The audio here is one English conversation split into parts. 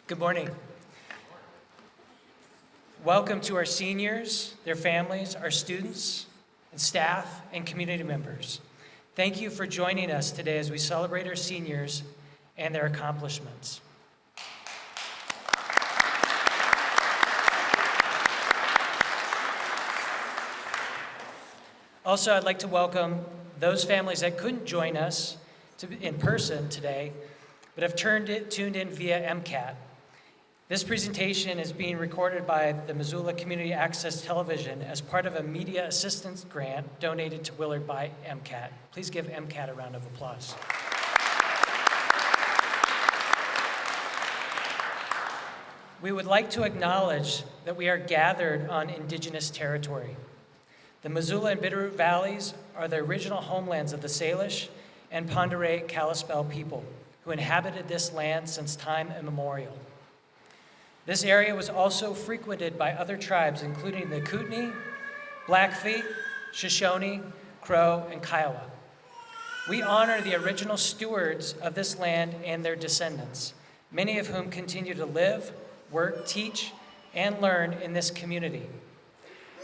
Good morning. Welcome to our seniors, their families, our students, and staff, and community members. Thank you for joining us today as we celebrate our seniors and their accomplishments. Also, I'd like to welcome those families that couldn't join us in person today, but have tuned in via MCAT. This presentation is being recorded by the Missoula Community Access Television as part of a media assistance grant donated to Willard by MCAT. Please give MCAT a round of applause. We would like to acknowledge that we are gathered on indigenous territory. The Missoula and Bitterroot Valleys are the original homelands of the Salish and Pend Oreille Kalispel people who inhabited this land since time immemorial. This area was also frequented by other tribes, including the Kootenai, Blackfeet, Shoshone, Crow, and Kiowa. We honor the original stewards of this land and their descendants, many of whom continue to live, work, teach, and learn in this community.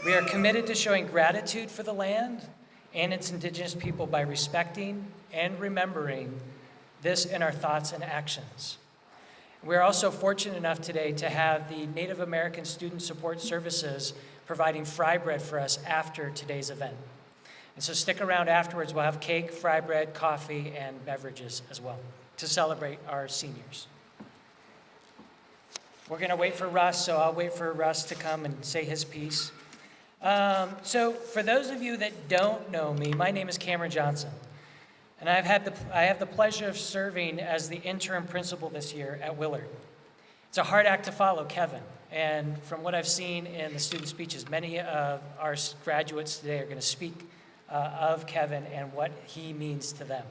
We are committed to showing gratitude for the land and its indigenous people by respecting and remembering this in our thoughts and actions. We're also fortunate enough today to have the Native American Student Support Services providing fry bread for us after today's event. And so stick around afterwards. We'll have cake, fry bread, coffee, and beverages as well to celebrate our seniors. We're going to wait for Russ, so I'll wait for Russ to come and say his piece. So for those of you that don't know me, my name is Cameron Johnson. And I have the pleasure of serving as the interim principal this year at Willard. It's a hard act to follow Kevin. And from what I've seen in the student speeches, many of our graduates today are going to speak of Kevin and what he means to them.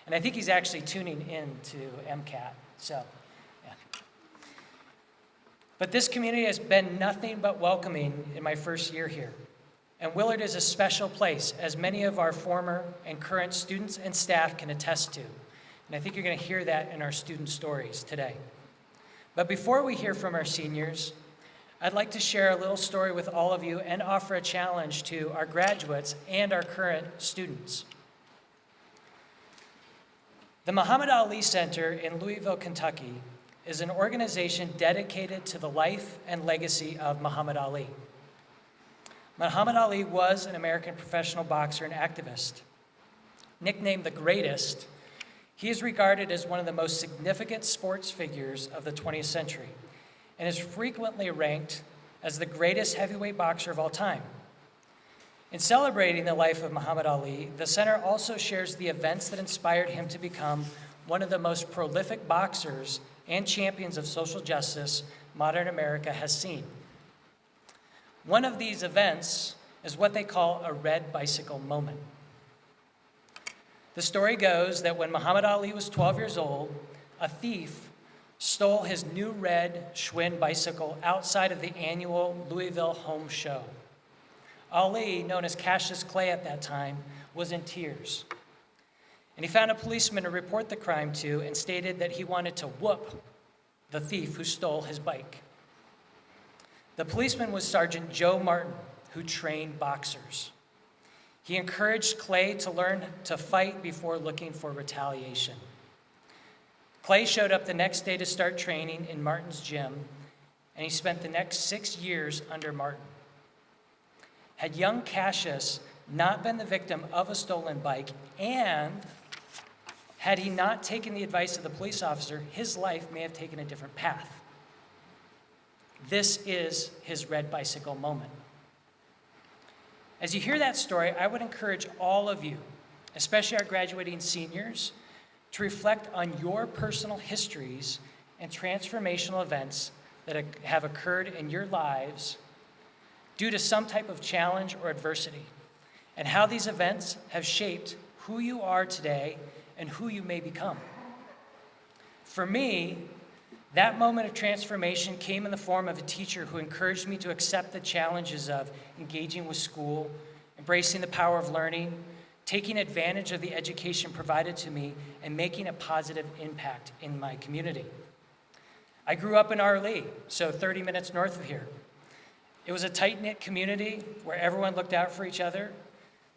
And I think he's actually tuning in to MCAT. So, yeah. But this community has been nothing but welcoming in my first year here. And Willard is a special place, as many of our former and current students and staff can attest to. And I think you're going to hear that in our student stories today. But before we hear from our seniors, I'd like to share a little story with all of you and offer a challenge to our graduates and our current students. The Muhammad Ali Center in Louisville, Kentucky, is an organization dedicated to the life and legacy of Muhammad Ali. Muhammad Ali was an American professional boxer and activist. Nicknamed the Greatest, he is regarded as one of the most significant sports figures of the 20th century and is frequently ranked as the greatest heavyweight boxer of all time. In celebrating the life of Muhammad Ali, the center also shares the events that inspired him to become one of the most prolific boxers and champions of social justice modern America has seen. One of these events is what they call a red bicycle moment. The story goes that when Muhammad Ali was 12 years old, a thief stole his new red Schwinn bicycle outside of the annual Louisville Home Show. Ali, known as Cassius Clay at that time, was in tears. And he found a policeman to report the crime to and stated that he wanted to whoop the thief who stole his bike. The policeman was Sergeant Joe Martin, who trained boxers. He encouraged Clay to learn to fight before looking for retaliation. Clay showed up the next day to start training in Martin's gym, and he spent the next 6 years under Martin. Had young Cassius not been the victim of a stolen bike, and had he not taken the advice of the police officer, his life may have taken a different path. This is his red bicycle moment. As you hear that story, I would encourage all of you, especially our graduating seniors, to reflect on your personal histories and transformational events that have occurred in your lives due to some type of challenge or adversity, and how these events have shaped who you are today and who you may become. For me, that moment of transformation came in the form of a teacher who encouraged me to accept the challenges of engaging with school, embracing the power of learning, taking advantage of the education provided to me, and making a positive impact in my community. I grew up in Arlee, so 30 minutes north of here. It was a tight-knit community where everyone looked out for each other.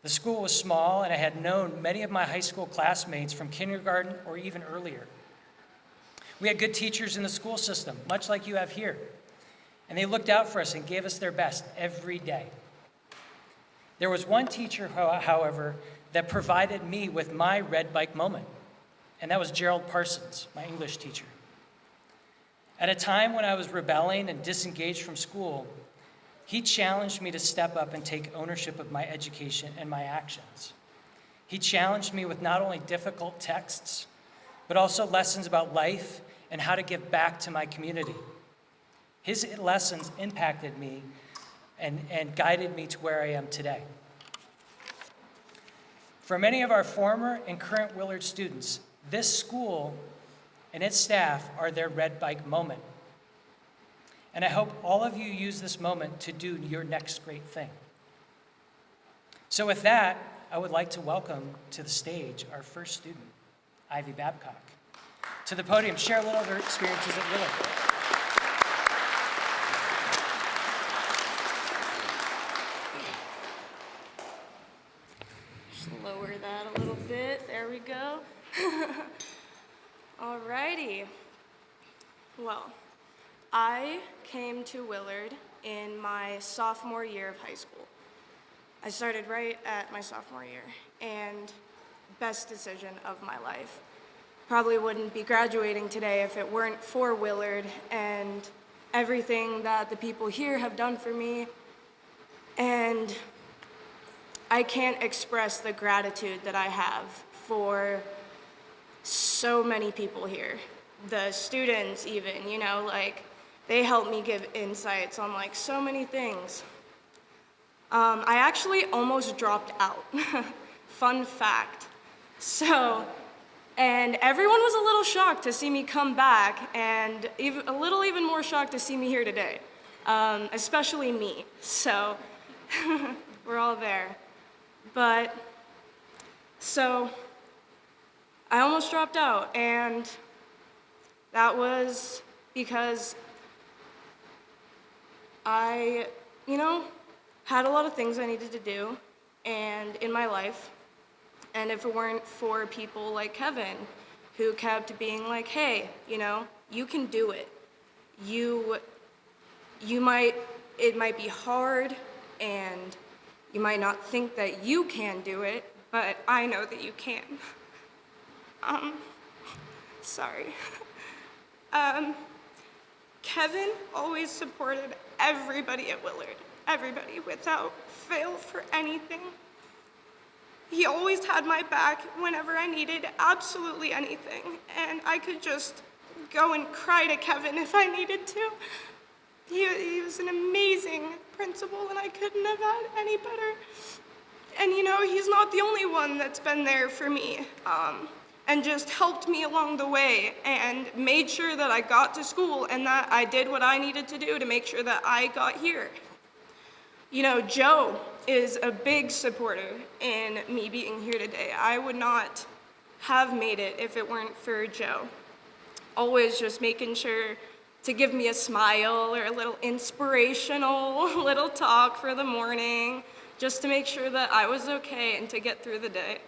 The school was small, and I had known many of my high school classmates from kindergarten or even earlier. We had good teachers in the school system, much like you have here, and they looked out for us and gave us their best every day. There was one teacher, however, that provided me with my red bike moment, and that was Gerald Parsons, my English teacher. At a time when I was rebelling and disengaged from school, he challenged me to step up and take ownership of my education and my actions. He challenged me with not only difficult texts, but also lessons about life and how to give back to my community. His lessons impacted me and guided me to where I am today. For many of our former and current Willard students, this school and its staff are their red bike moment. And I hope all of you use this moment to do your next great thing. So with that, I would like to welcome to the stage our first student, Ivy Babcock, to the podium, share a little of her experiences at Willard. Lower that a little bit. There we go. Alrighty. Well, I came to Willard in my sophomore year of high school. I started right at my sophomore year, and best decision of my life. Probably wouldn't be graduating today if it weren't for Willard and everything that the people here have done for me. And I can't express the gratitude that I have for so many people here. The students even, they help me give insights on so many things. I actually almost dropped out. Fun fact. And everyone was a little shocked to see me come back, and even more shocked to see me here today, especially me. So we're all there. But so I almost dropped out, and that was because I, had a lot of things I needed to do and in my life. And if it weren't for people like Kevin, who kept being like, hey, you can do it. It might be hard, and you might not think that you can do it, but I know that you can. Sorry. Kevin always supported everybody at Willard, everybody without fail for anything. He always had my back whenever I needed absolutely anything, and I could just go and cry to Kevin if I needed to. He was an amazing principal, and I couldn't have had any better. And he's not the only one that's been there for me, and just helped me along the way and made sure that I got to school and that I did what I needed to do to make sure that I got here. Joe is a big supporter in me being here today. I would not have made it if it weren't for Joe. Always just making sure to give me a smile or a little inspirational little talk for the morning, just to make sure that I was okay and to get through the day.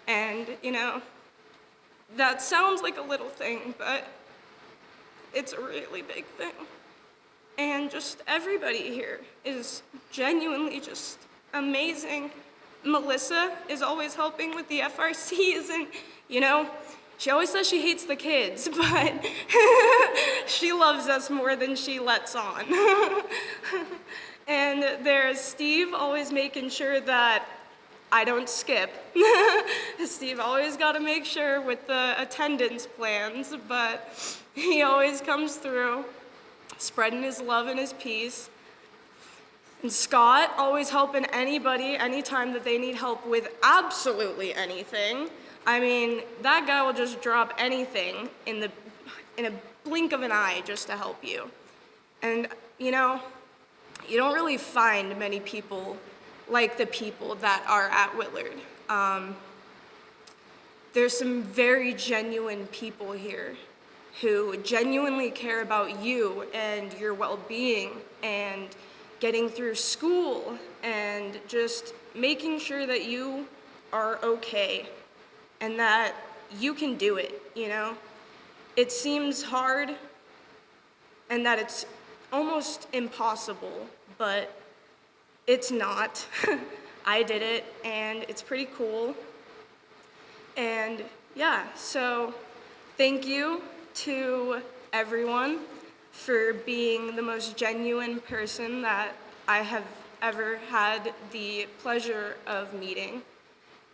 And, that sounds like a little thing, but it's a really big thing. And just everybody here is genuinely just amazing. Melissa is always helping with the FRCs, and, she always says she hates the kids, but she loves us more than she lets on. And there's Steve always making sure that I don't skip. Steve always got to make sure with the attendance plans, but he always comes through, spreading his love and his peace. And Scott always helping anybody anytime that they need help with absolutely anything. I mean, that guy will just drop anything in a blink of an eye just to help you. And, you don't really find many people like the people that are at Willard. There's some very genuine people here who genuinely care about you and your well-being and getting through school and just making sure that you are okay and that you can do it, you know? It seems hard and that it's almost impossible, but it's not. I did it, and it's pretty cool. And yeah, so thank you to everyone for being the most genuine person that I have ever had the pleasure of meeting.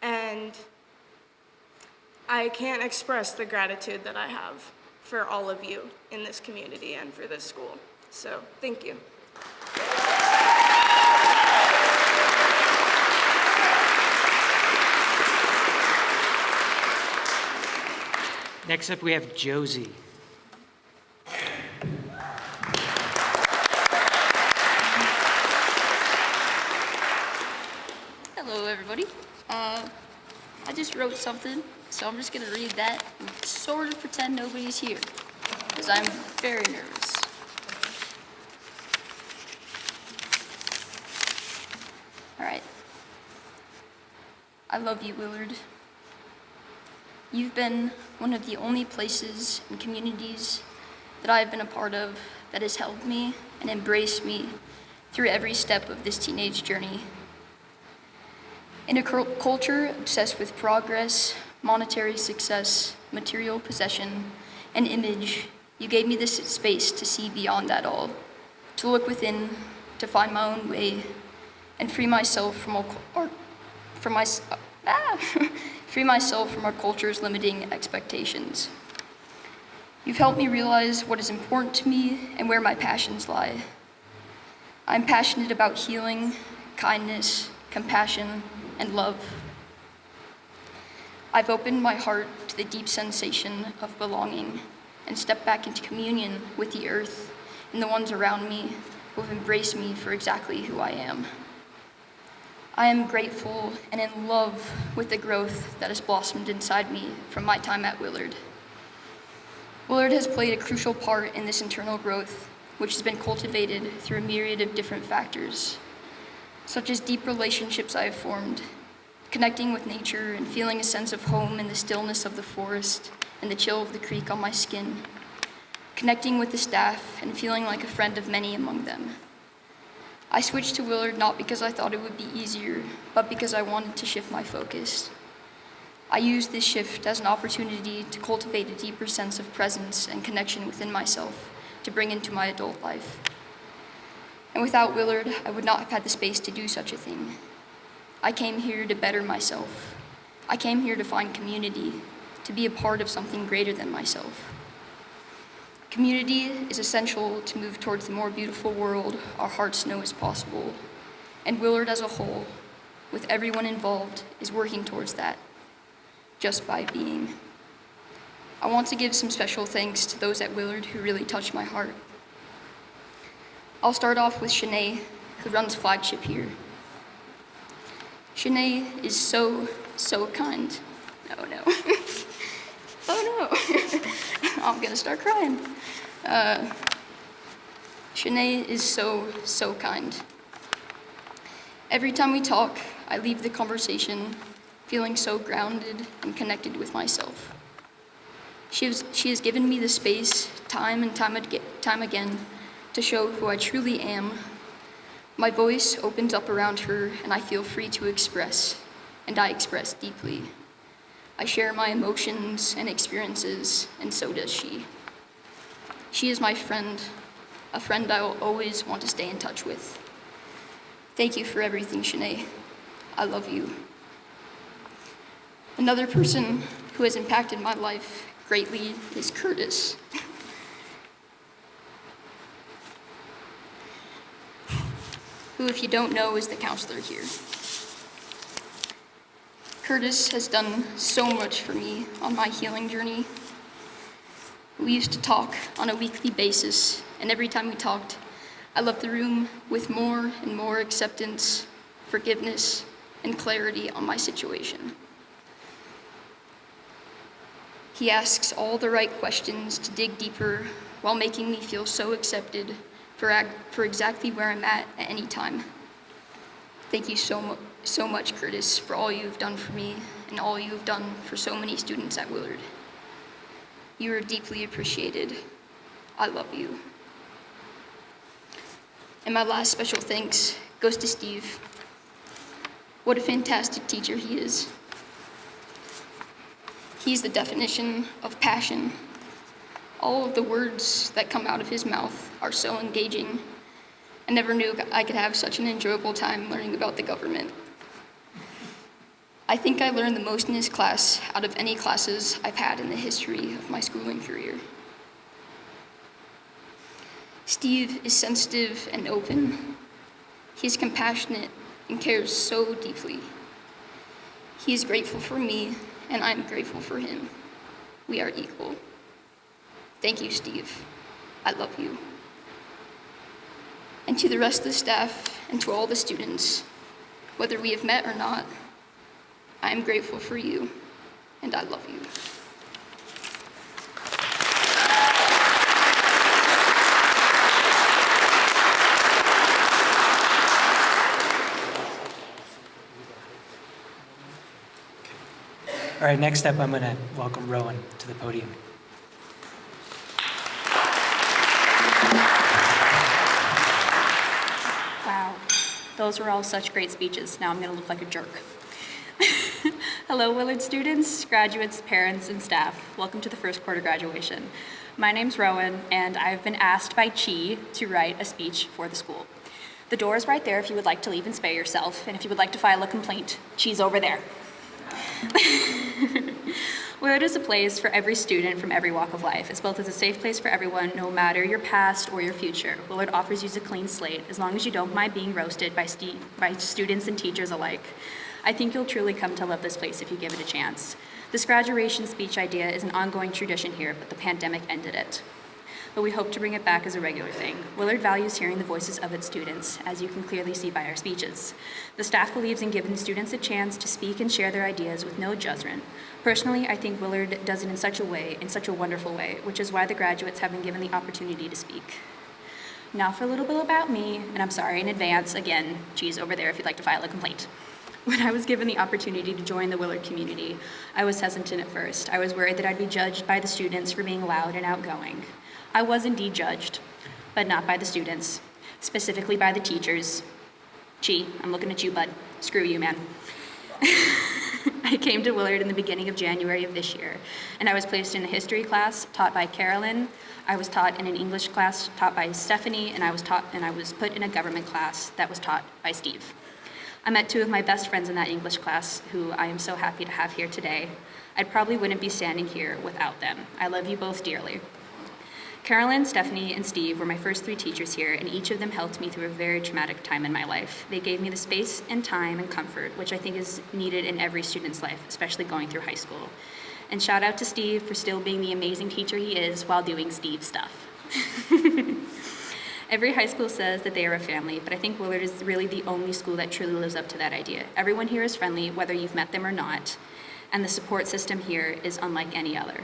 And I can't express the gratitude that I have for all of you in this community and for this school. So, thank you. Next up, we have Josie. Hello, everybody. I just wrote something, so I'm just gonna read that and sort of pretend nobody's here, because I'm very nervous. All right. I love you, Willard. You've been one of the only places and communities that I've been a part of that has held me and embraced me through every step of this teenage journey. In a culture obsessed with progress, monetary success, material possession, and image, you gave me this space to see beyond that all, to look within, to find my own way, and free myself from our culture's limiting expectations. You've helped me realize what is important to me and where my passions lie. I'm passionate about healing, kindness, compassion, and love. I've opened my heart to the deep sensation of belonging and stepped back into communion with the earth and the ones around me who have embraced me for exactly who I am. I am grateful and in love with the growth that has blossomed inside me from my time at Willard. Willard has played a crucial part in this internal growth, which has been cultivated through a myriad of different factors, such as deep relationships I have formed, connecting with nature and feeling a sense of home in the stillness of the forest and the chill of the creek on my skin, connecting with the staff and feeling like a friend of many among them. I switched to Willard not because I thought it would be easier, but because I wanted to shift my focus. I used this shift as an opportunity to cultivate a deeper sense of presence and connection within myself to bring into my adult life. And without Willard, I would not have had the space to do such a thing. I came here to better myself. I came here to find community, to be a part of something greater than myself. Community is essential to move towards the more beautiful world our hearts know is possible, and Willard as a whole, with everyone involved, is working towards that, just by being. I want to give some special thanks to those at Willard who really touched my heart. I'll start off with Shanae, who runs flagship here. Shanae is so kind. Oh no. Oh no. I'm gonna start crying. Shanae is so kind. Every time we talk, I leave the conversation feeling so grounded and connected with myself. She has given me the space, time and time again, to show who I truly am. My voice opens up around her, and I feel free to express, and I express deeply. I share my emotions and experiences, and so does she. She is my friend, a friend I will always want to stay in touch with. Thank you for everything, Shanae. I love you. Another person who has impacted my life greatly is Curtis. Who, if you don't know, is the counselor here. Curtis has done so much for me on my healing journey. We used to talk on a weekly basis, and every time we talked, I left the room with more and more acceptance, forgiveness, and clarity on my situation. He asks all the right questions to dig deeper while making me feel so accepted for exactly where I'm at any time. Thank you so much, Curtis, for all you've done for me and all you've done for so many students at Willard. You are deeply appreciated. I love you. And my last special thanks goes to Steve. What a fantastic teacher he is. He's the definition of passion. All of the words that come out of his mouth are so engaging. I never knew I could have such an enjoyable time learning about the government. I think I learned the most in his class out of any classes I've had in the history of my schooling career. Steve is sensitive and open. He's compassionate and cares so deeply. He is grateful for me, and I'm grateful for him. We are equal. Thank you, Steve. I love you. And to the rest of the staff and to all the students, whether we have met or not, I am grateful for you, and I love you. All right, next up, I'm going to welcome Rowan to the podium. Wow, those were all such great speeches. Now I'm going to look like a jerk. Hello, Willard students, graduates, parents, and staff. Welcome to the first quarter graduation. My name's Rowan, and I've been asked by Chi to write a speech for the school. The door is right there if you would like to leave and spare yourself, and if you would like to file a complaint, Chi's over there. Willard is a place for every student from every walk of life. It's built as a safe place for everyone, no matter your past or your future. Willard offers you a clean slate, as long as you don't mind being roasted by students and teachers alike. I think you'll truly come to love this place if you give it a chance. This graduation speech idea is an ongoing tradition here, but the pandemic ended it. But we hope to bring it back as a regular thing. Willard values hearing the voices of its students, as you can clearly see by our speeches. The staff believes in giving students a chance to speak and share their ideas with no judgment. Personally, I think Willard does it in such a wonderful way, which is why the graduates have been given the opportunity to speak. Now for a little bit about me, and I'm sorry in advance, again, Chi's over there if you'd like to file a complaint. When I was given the opportunity to join the Willard community, I was hesitant at first. I was worried that I'd be judged by the students for being loud and outgoing. I was indeed judged, but not by the students, specifically by the teachers. Chi, I'm looking at you, bud. Screw you, man. I came to Willard in the beginning of January of this year, and I was placed in a history class taught by Carolyn. I was taught in an English class taught by Stephanie, and I was put in a government class that was taught by Steve. I met two of my best friends in that English class, who I am so happy to have here today. I probably wouldn't be standing here without them. I love you both dearly. Carolyn, Stephanie, and Steve were my first three teachers here, and each of them helped me through a very traumatic time in my life. They gave me the space and time and comfort, which I think is needed in every student's life, especially going through high school. And shout out to Steve for still being the amazing teacher he is while doing Steve stuff. Every high school says that they are a family, but I think Willard is really the only school that truly lives up to that idea. Everyone here is friendly, whether you've met them or not, and the support system here is unlike any other.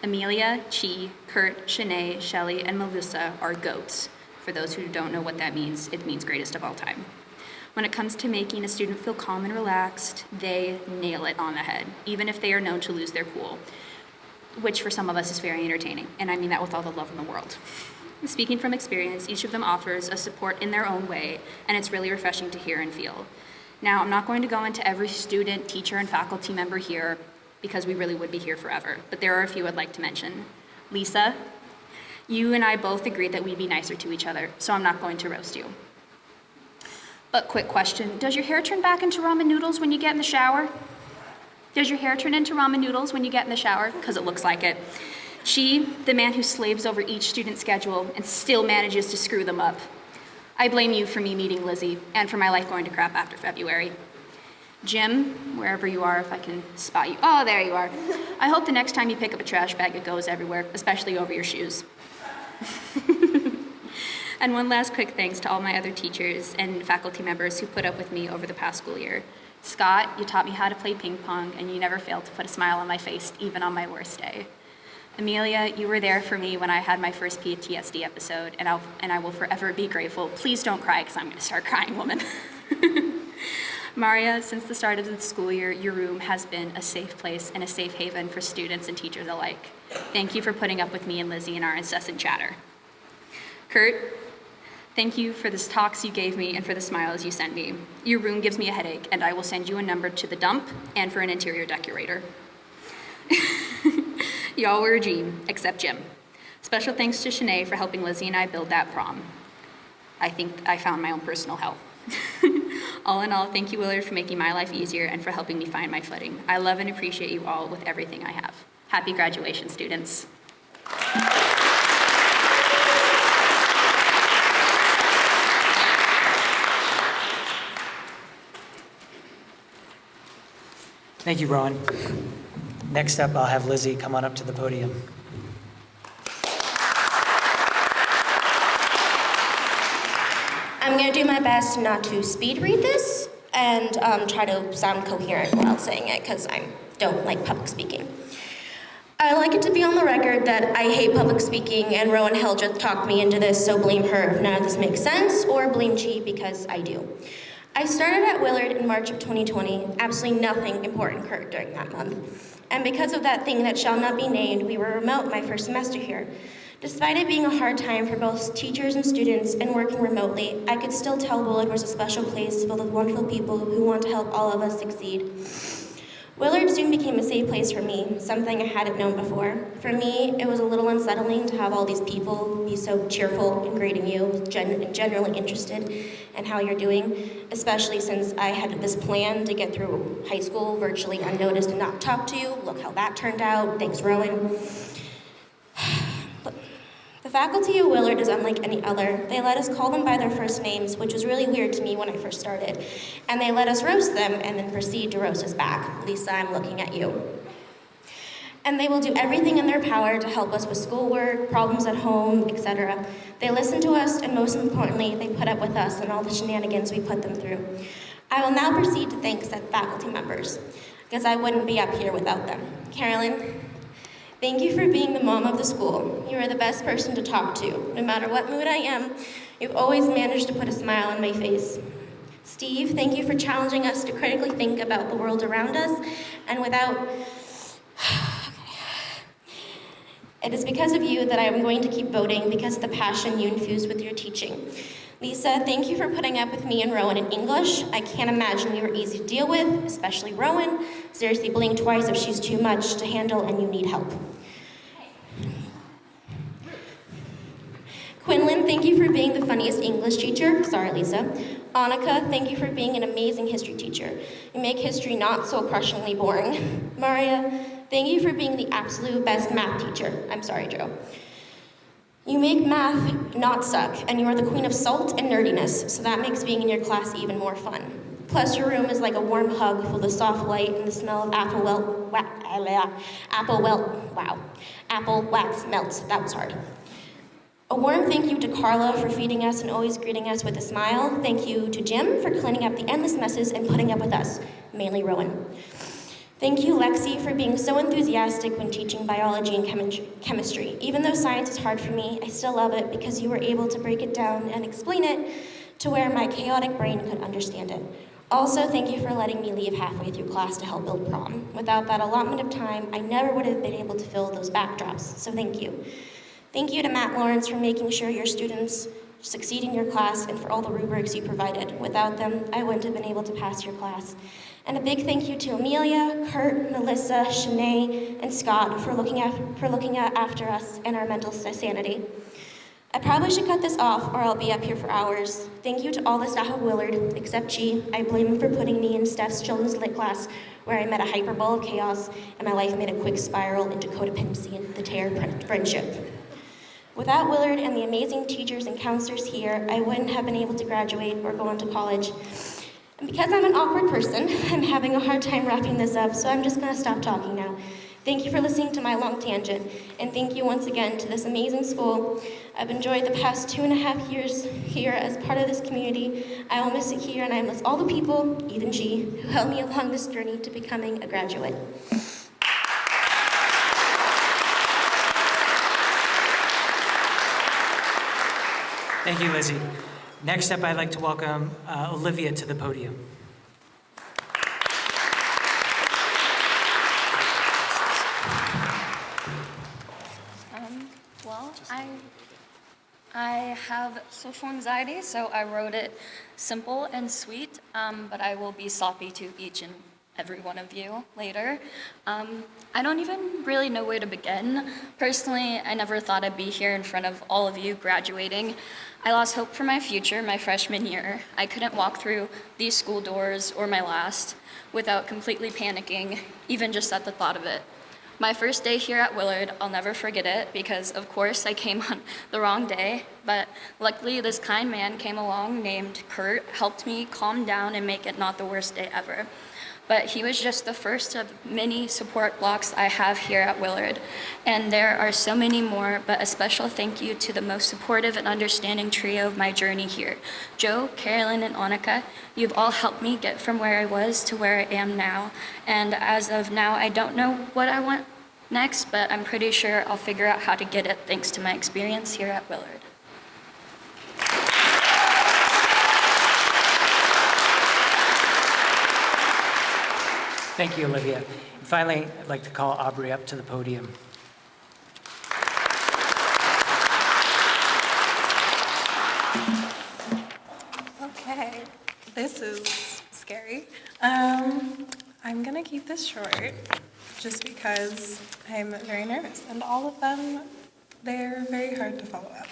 Amelia, Chi, Kurt, Shanae, Shelly, and Melissa are GOATs. For those who don't know what that means, it means greatest of all time. When it comes to making a student feel calm and relaxed, they nail it on the head, even if they are known to lose their cool, which for some of us is very entertaining, and I mean that with all the love in the world. Speaking from experience, each of them offers a support in their own way, and it's really refreshing to hear and feel. Now, I'm not going to go into every student, teacher, and faculty member here, because we really would be here forever. But there are a few I'd like to mention. Lisa, you and I both agreed that we'd be nicer to each other, so I'm not going to roast you. But quick question, does your hair turn back into ramen noodles when you get in the shower? Does your hair turn into ramen noodles when you get in the shower? Because it looks like it. She, the man who slaves over each student's schedule and still manages to screw them up. I blame you for me meeting Lizzie and for my life going to crap after February. Jim, wherever you are, if I can spot you. Oh, there you are. I hope the next time you pick up a trash bag, it goes everywhere, especially over your shoes. And one last quick thanks to all my other teachers and faculty members who put up with me over the past school year. Scott, you taught me how to play ping pong, and you never failed to put a smile on my face, even on my worst day. Amelia, you were there for me when I had my first PTSD episode, and I will forever be grateful. Please don't cry, because I'm going to start crying, woman. Maria, since the start of the school year, your room has been a safe place and a safe haven for students and teachers alike. Thank you for putting up with me and Lizzie in our incessant chatter. Kurt, thank you for the talks you gave me and for the smiles you sent me. Your room gives me a headache, and I will send you a number to the dump and for an interior decorator. Y'all were a dream, except Jim. Special thanks to Shanae for helping Lizzie and I build that prom. I think I found my own personal hell. All in all, thank you, Willard, for making my life easier and for helping me find my footing. I love and appreciate you all with everything I have. Happy graduation, students. Thank you, Rowan. Next up, I'll have Lizzie come on up to the podium. I'm going to do my best not to speed read this and try to sound coherent while saying it because I don't like public speaking. I like it to be on the record that I hate public speaking and Rowan Heldreth talked me into this, so blame her if none of this makes sense, or blame Chi because I do. I started at Willard in March of 2020. Absolutely nothing important occurred during that month. And because of that thing that shall not be named, we were remote my first semester here. Despite it being a hard time for both teachers and students and working remotely, I could still tell Willard was a special place filled with wonderful people who want to help all of us succeed. Willard soon became a safe place for me, something I hadn't known before. For me, it was a little unsettling to have all these people be so cheerful and grading you, generally interested in how you're doing, especially since I had this plan to get through high school virtually unnoticed and not talk to you. Look how that turned out. Thanks, Rowan. The faculty of Willard is unlike any other. They let us call them by their first names, which was really weird to me when I first started. And they let us roast them and then proceed to roast us back. Lisa, I'm looking at you. And they will do everything in their power to help us with schoolwork, problems at home, etc. They listen to us, and most importantly, they put up with us and all the shenanigans we put them through. I will now proceed to thank said faculty members, because I wouldn't be up here without them. Carolyn, thank you for being the mom of the school. You are the best person to talk to. No matter what mood I am, you've always managed to put a smile on my face. Steve, thank you for challenging us to critically think about the world around us, and without... It is because of you that I am going to keep voting, because of the passion you infuse with your teaching. Lisa, thank you for putting up with me and Rowan in English. I can't imagine you were easy to deal with, especially Rowan. Seriously, blink twice if she's too much to handle and you need help. Quinlan, thank you for being the funniest English teacher. Sorry, Lisa. Annika, thank you for being an amazing history teacher. You make history not so crushingly boring. Maria, thank you for being the absolute best math teacher. I'm sorry, Joe. You make math not suck, and you are the queen of salt and nerdiness, so that makes being in your class even more fun. Plus, your room is like a warm hug full of soft light and the smell of apple wax melts. That was hard. A warm thank you to Carla for feeding us and always greeting us with a smile. Thank you to Jim for cleaning up the endless messes and putting up with us, mainly Rowan. Thank you, Lexi, for being so enthusiastic when teaching biology and chemistry. Even though science is hard for me, I still love it because you were able to break it down and explain it to where my chaotic brain could understand it. Also, thank you for letting me leave halfway through class to help build prom. Without that allotment of time, I never would have been able to fill those backdrops, so thank you. Thank you to Matt Lawrence for making sure your students succeed in your class and for all the rubrics you provided. Without them, I wouldn't have been able to pass your class. And a big thank you to Amelia, Kurt, Melissa, Shanae, and Scott for looking after us and our mental sanity. I probably should cut this off or I'll be up here for hours. Thank you to all the staff of Willard, except Chi. I blame him for putting me in Steph's children's lit class where I met a hyperbole of chaos and my life made a quick spiral into codependency and the tear friendship. Without Willard and the amazing teachers and counselors here, I wouldn't have been able to graduate or go on to college. And because I'm an awkward person, I'm having a hard time wrapping this up, so I'm just gonna stop talking now. Thank you for listening to my long tangent, and thank you once again to this amazing school. I've enjoyed the past 2.5 years here as part of this community. I will miss it here, and I miss all the people, even G, who helped me along this journey to becoming a graduate. Thank you, Lizzie. Next up, I'd like to welcome Olivia to the podium. Well, I have social anxiety, so I wrote it simple and sweet, but I will be sloppy to each and every one of you later. I don't even really know where to begin. Personally, I never thought I'd be here in front of all of you graduating. I lost hope for my future my freshman year. I couldn't walk through these school doors or my last without completely panicking, even just at the thought of it. My first day here at Willard, I'll never forget it because, of course, I came on the wrong day, but luckily this kind man came along named Kurt, helped me calm down and make it not the worst day ever. But he was just the first of many support blocks I have here at Willard, and there are so many more, but a special thank you to the most supportive and understanding trio of my journey here. Joe, Carolyn, and Annika, you've all helped me get from where I was to where I am now, and as of now, I don't know what I want next, but I'm pretty sure I'll figure out how to get it thanks to my experience here at Willard. Thank you, Olivia. And finally, I'd like to call Aubrey up to the podium. Okay, this is scary. I'm gonna keep this short just because I'm very nervous, and all of them, they're very hard to follow up.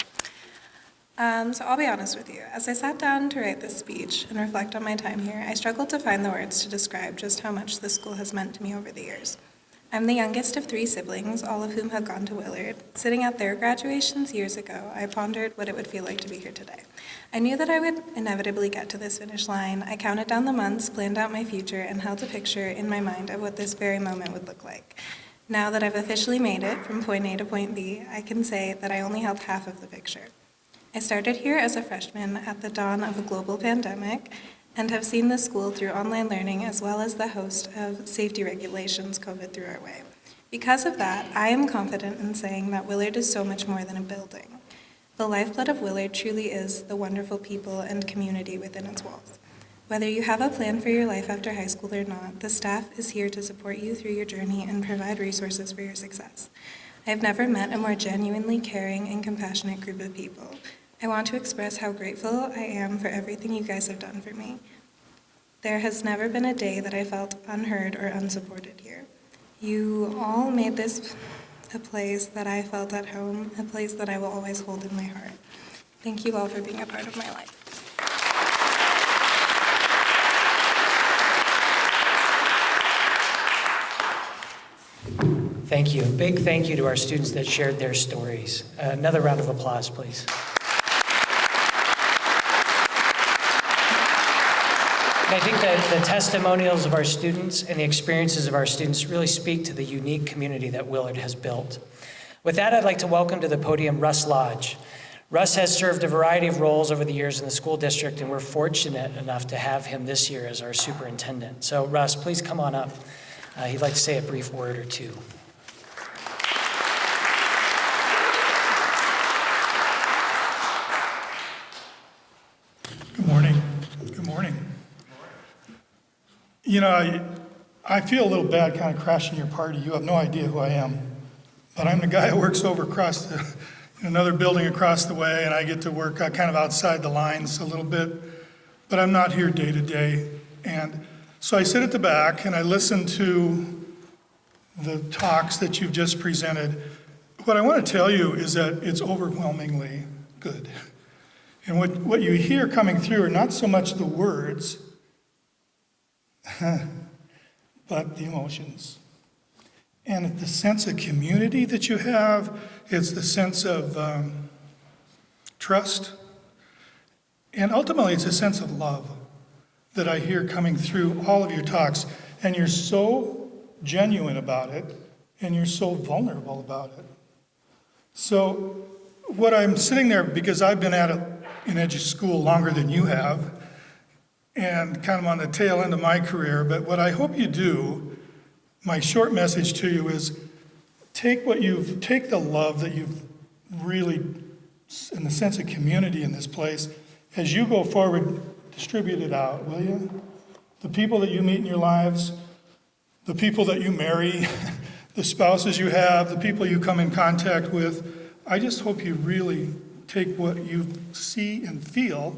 So I'll be honest with you. As I sat down to write this speech and reflect on my time here, I struggled to find the words to describe just how much this school has meant to me over the years. I'm the youngest of 3 siblings, all of whom have gone to Willard. Sitting at their graduations years ago, I pondered what it would feel like to be here today. I knew that I would inevitably get to this finish line. I counted down the months, planned out my future, and held a picture in my mind of what this very moment would look like. Now that I've officially made it from point A to point B, I can say that I only held half of the picture. I started here as a freshman at the dawn of a global pandemic and have seen the school through online learning as well as the host of safety regulations COVID threw our way. Because of that, I am confident in saying that Willard is so much more than a building. The lifeblood of Willard truly is the wonderful people and community within its walls. Whether you have a plan for your life after high school or not, the staff is here to support you through your journey and provide resources for your success. I have never met a more genuinely caring and compassionate group of people. I want to express how grateful I am for everything you guys have done for me. There has never been a day that I felt unheard or unsupported here. You all made this a place that I felt at home, a place that I will always hold in my heart. Thank you all for being a part of my life. Thank you. A big thank you to our students that shared their stories. Another round of applause, please. I think that the testimonials of our students and the experiences of our students really speak to the unique community that Willard has built. With that, I'd like to welcome to the podium Russ Lodge. Russ has served a variety of roles over the years in the school district, and we're fortunate enough to have him this year as our superintendent. So Russ, please come on up. He'd like to say a brief word or two. Good morning. Good morning. You know, I feel a little bad kind of crashing your party. You have no idea who I am. But I'm the guy who works over across in another building across the way, and I get to work kind of outside the lines a little bit. But I'm not here day to day. And so I sit at the back and I listen to the talks that you've just presented. What I want to tell you is that it's overwhelmingly good. And what you hear coming through are not so much the words, but the emotions. And the sense of community that you have, it's the sense of trust. And ultimately, it's a sense of love that I hear coming through all of your talks. And you're so genuine about it and you're so vulnerable about it. So what I'm sitting there, because I've been at it in school longer than you have, and kind of on the tail end of my career, but what I hope you do, my short message to you is take the love that you've really, in the sense of community in this place, as you go forward, distribute it out, will you? The people that you meet in your lives, the people that you marry, the spouses you have, the people you come in contact with, I just hope you really take what you see and feel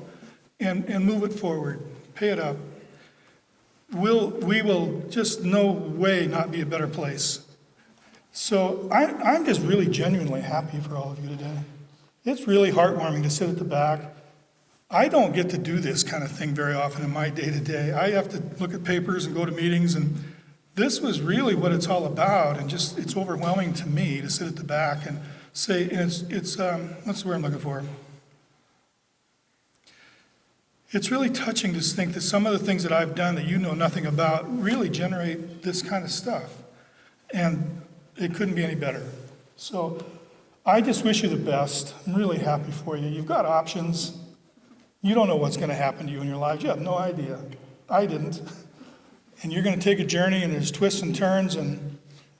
and move it forward, pay it up. We will just no way not be a better place. So I'm just really genuinely happy for all of you today. It's really heartwarming to sit at the back. I don't get to do this kind of thing very often in my day-to-day. I have to look at papers and go to meetings, and this was really what it's all about, and just it's overwhelming to me to sit at the back and say, and it's what's the word I'm looking for? It's really touching to think that some of the things that I've done that you know nothing about really generate this kind of stuff, and it couldn't be any better. So I just wish you the best. I'm really happy for you. You've got options. You don't know what's going to happen to you in your lives. You have no idea. I didn't. And you're going to take a journey, and there's twists and turns,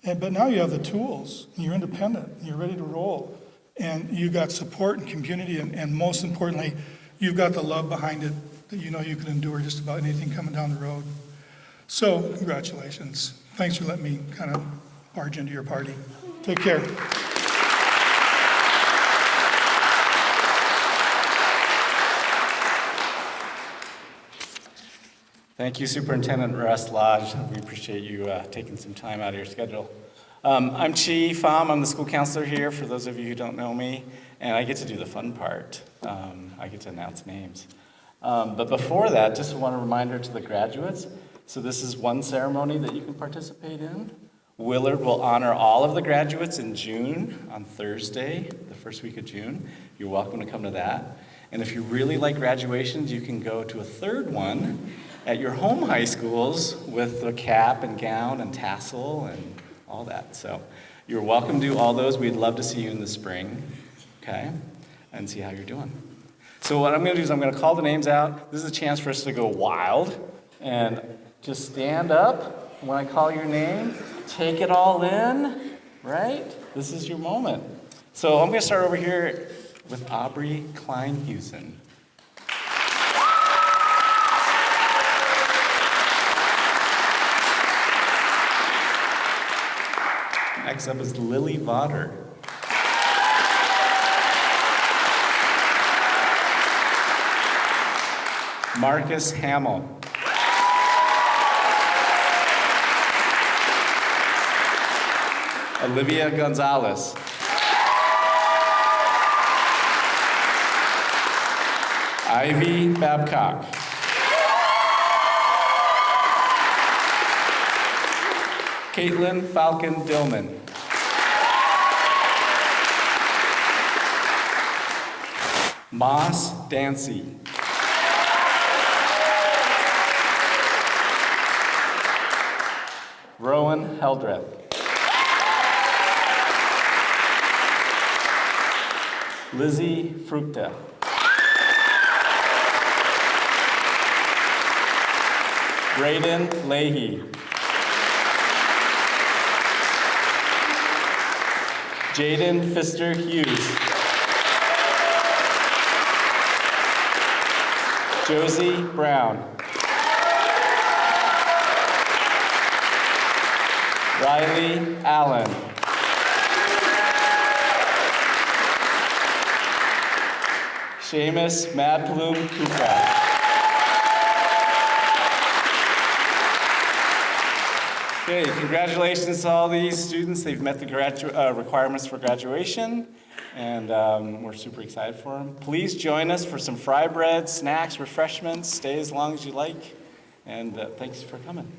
but now you have the tools, and you're independent, and you're ready to roll. And you've got support and community, and most importantly, you've got the love behind it that you know you can endure just about anything coming down the road. So, congratulations. Thanks for letting me kind of barge into your party. Take care. Thank you, Superintendent Russ Lodge. We appreciate you taking some time out of your schedule. I'm Chi Pham. I'm the school counselor here, for those of you who don't know me, and I get to do the fun part. I get to announce names. But before that, just want a reminder to the graduates. So this is one ceremony that you can participate in. Willard will honor all of the graduates in June, on Thursday, the first week of June. You're welcome to come to that. And if you really like graduations, you can go to a third one at your home high schools with the cap and gown and tassel and all that. So you're welcome to do all those. We'd love to see you in the spring, okay, and see how you're doing. So what I'm going to do is I'm going to call the names out. This is a chance for us to go wild and just stand up when I call your name. Take it all in, right? This is your moment. So I'm going to start over here with Aubrey Klein-Hewson. Next up is Lily Vodder. Marcus Hamill. Olivia Gonzalez. Ivy Babcock. Caitlin Falcon Dillman. Moss Dancy. Rowan Heldreth. Lizzie Fructa. Braden Leahy. Jaden Pfister Hughes. Josie Brown. Riley Allen. Seamus Madplume Kuka. Okay, congratulations to all these students. They've met the requirements for graduation, and we're super excited for them. Please join us for some fry bread, snacks, refreshments. Stay as long as you like, and thanks for coming.